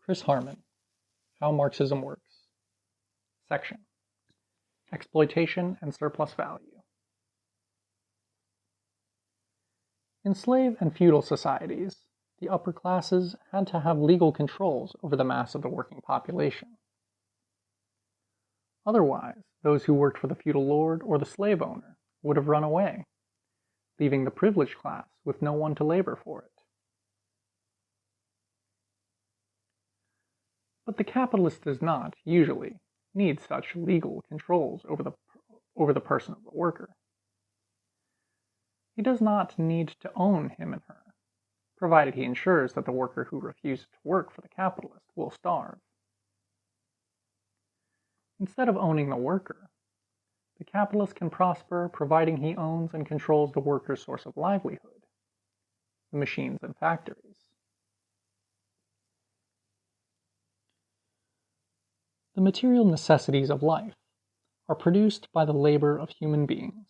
Chris Harman, How Marxism Works. Section: Exploitation and Surplus Value. In slave and feudal societies, the upper classes had to have legal controls over the mass of the working population. Otherwise, those who worked for the feudal lord or the slave owner would have run away, leaving the privileged class with no one to labor for it. But the capitalist does not, usually, need such legal controls over the person of the worker. He does not need to own him and her, provided he ensures that the worker who refuses to work for the capitalist will starve. Instead of owning the worker, the capitalist can prosper providing he owns and controls the worker's source of livelihood, the machines and factories. The material necessities of life are produced by the labor of human beings.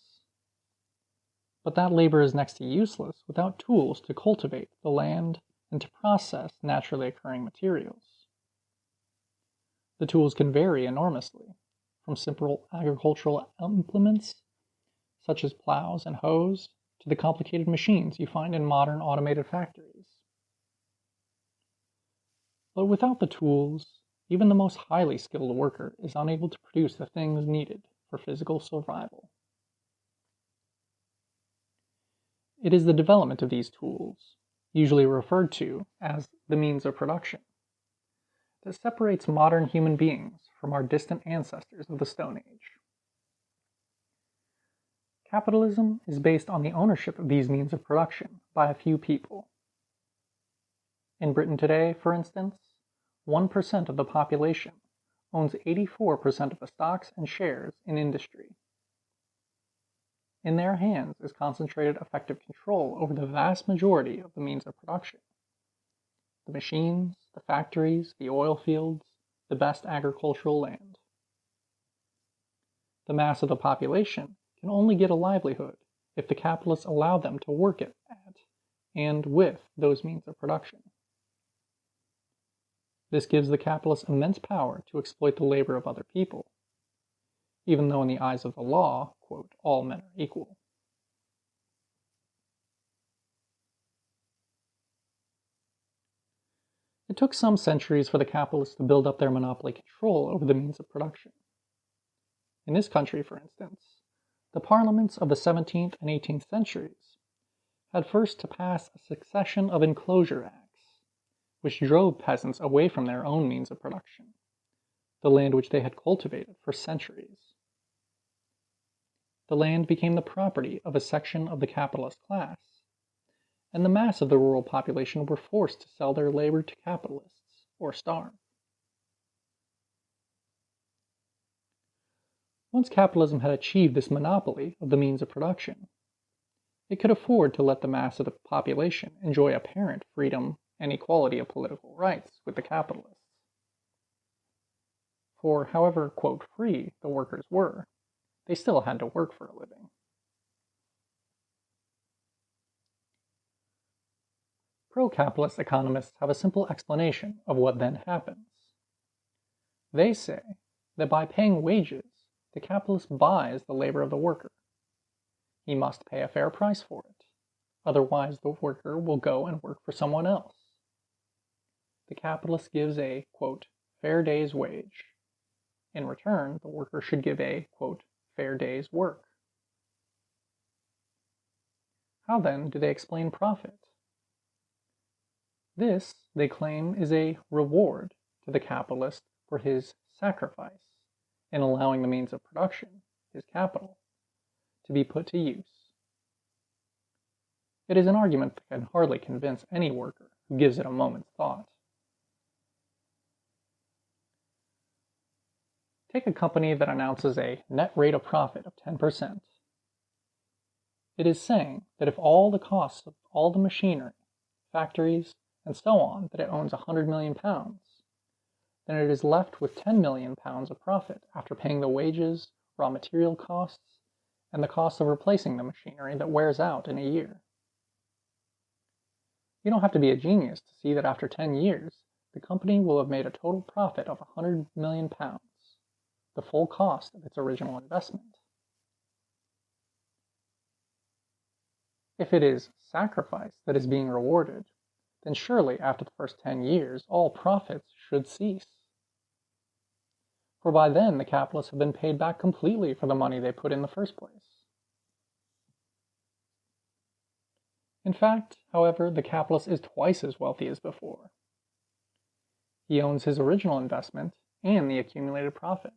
But that labor is next to useless without tools to cultivate the land and to process naturally occurring materials. The tools can vary enormously, from simple agricultural implements such as plows and hoes to the complicated machines you find in modern automated factories. But without the tools, even the most highly skilled worker is unable to produce the things needed for physical survival. It is the development of these tools, usually referred to as the means of production, that separates modern human beings from our distant ancestors of the Stone Age. Capitalism is based on the ownership of these means of production by a few people. In Britain today, for instance, 1% of the population owns 84% of the stocks and shares in industry. In their hands is concentrated effective control over the vast majority of the means of production. The machines, the factories, the oil fields, the best agricultural land. The mass of the population can only get a livelihood if the capitalists allow them to work at and with those means of production. This gives the capitalists immense power to exploit the labor of other people, even though in the eyes of the law, quote, all men are equal. It took some centuries for the capitalists to build up their monopoly control over the means of production. In this country, for instance, the parliaments of the 17th and 18th centuries had first to pass a succession of enclosure acts, which drove peasants away from their own means of production, the land which they had cultivated for centuries. The land became the property of a section of the capitalist class, and the mass of the rural population were forced to sell their labor to capitalists or starve. Once capitalism had achieved this monopoly of the means of production, it could afford to let the mass of the population enjoy apparent freedom and equality of political rights with the capitalists. For however, quote, free the workers were, they still had to work for a living. Pro-capitalist economists have a simple explanation of what then happens. They say that by paying wages, the capitalist buys the labor of the worker. He must pay a fair price for it, otherwise the worker will go and work for someone else. The capitalist gives a, quote, fair day's wage. In return, the worker should give a, quote, fair day's work. How then do they explain profit? This, they claim, is a reward to the capitalist for his sacrifice in allowing the means of production, his capital, to be put to use. It is an argument that can hardly convince any worker who gives it a moment's thought. Take a company that announces a net rate of profit of 10%. It is saying that if all the costs of all the machinery, factories, and so on that it owns 100 million pounds, then it is left with 10 million pounds of profit after paying the wages, raw material costs, and the cost of replacing the machinery that wears out in a year. You don't have to be a genius to see that after 10 years, the company will have made a total profit of £100 million, the full cost of its original investment. If it is sacrifice that is being rewarded, then surely after the first 10 years all profits should cease. For by then the capitalists have been paid back completely for the money they put in the first place. In fact, however, the capitalist is twice as wealthy as before. He owns his original investment and the accumulated profits.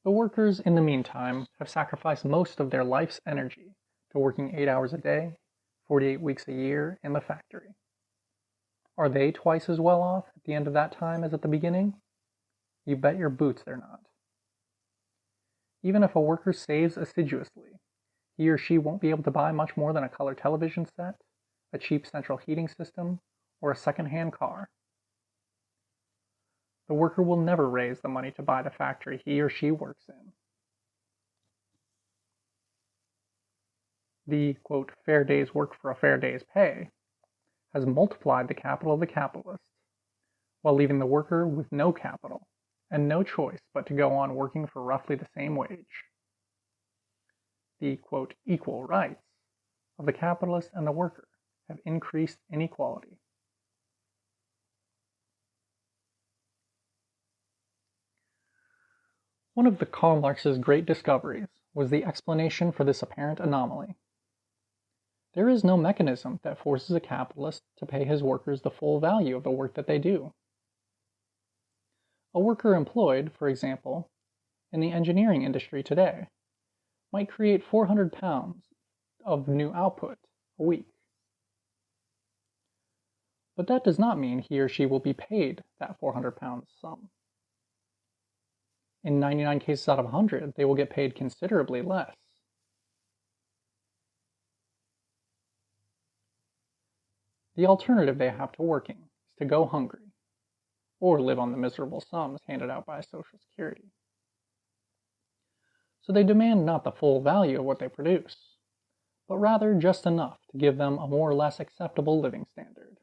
The workers, in the meantime, have sacrificed most of their life's energy to working 8 hours a day, 48 weeks a year in the factory. Are they twice as well off at the end of that time as at the beginning? You bet your boots they're not. Even if a worker saves assiduously, he or she won't be able to buy much more than a color television set, a cheap central heating system, or a second-hand car. The worker will never raise the money to buy the factory he or she works in. The, quote, fair day's work for a fair day's pay has multiplied the capital of the capitalist, while leaving the worker with no capital and no choice but to go on working for roughly the same wage. The, quote, equal rights of the capitalist and the worker have increased inequality. One of Karl Marx's great discoveries was the explanation for this apparent anomaly. There is no mechanism that forces a capitalist to pay his workers the full value of the work that they do. A worker employed, for example, in the engineering industry today might create 400 pounds of new output a week. But that does not mean he or she will be paid that 400 pounds sum. In 99 cases out of 100, they will get paid considerably less. The alternative they have to working is to go hungry, or live on the miserable sums handed out by Social Security. So they demand not the full value of what they produce, but rather just enough to give them a more or less acceptable living standard.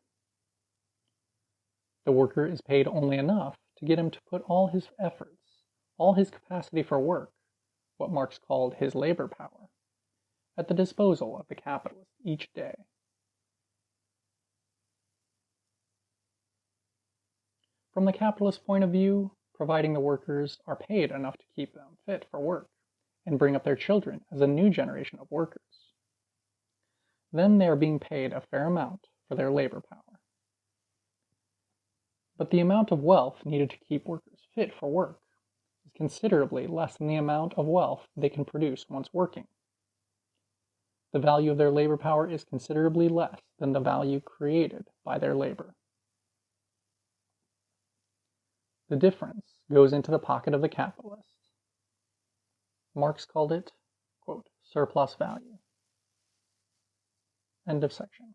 The worker is paid only enough to get him to put all his efforts, all his capacity for work, what Marx called his labor power, at the disposal of the capitalist each day. From the capitalist point of view, providing the workers are paid enough to keep them fit for work and bring up their children as a new generation of workers. Then they are being paid a fair amount for their labor power. But the amount of wealth needed to keep workers fit for work is considerably less than the amount of wealth they can produce once working. The value of their labor power is considerably less than the value created by their labor. The difference goes into the pocket of the capitalist. Marx called it, quote, surplus value. End of section.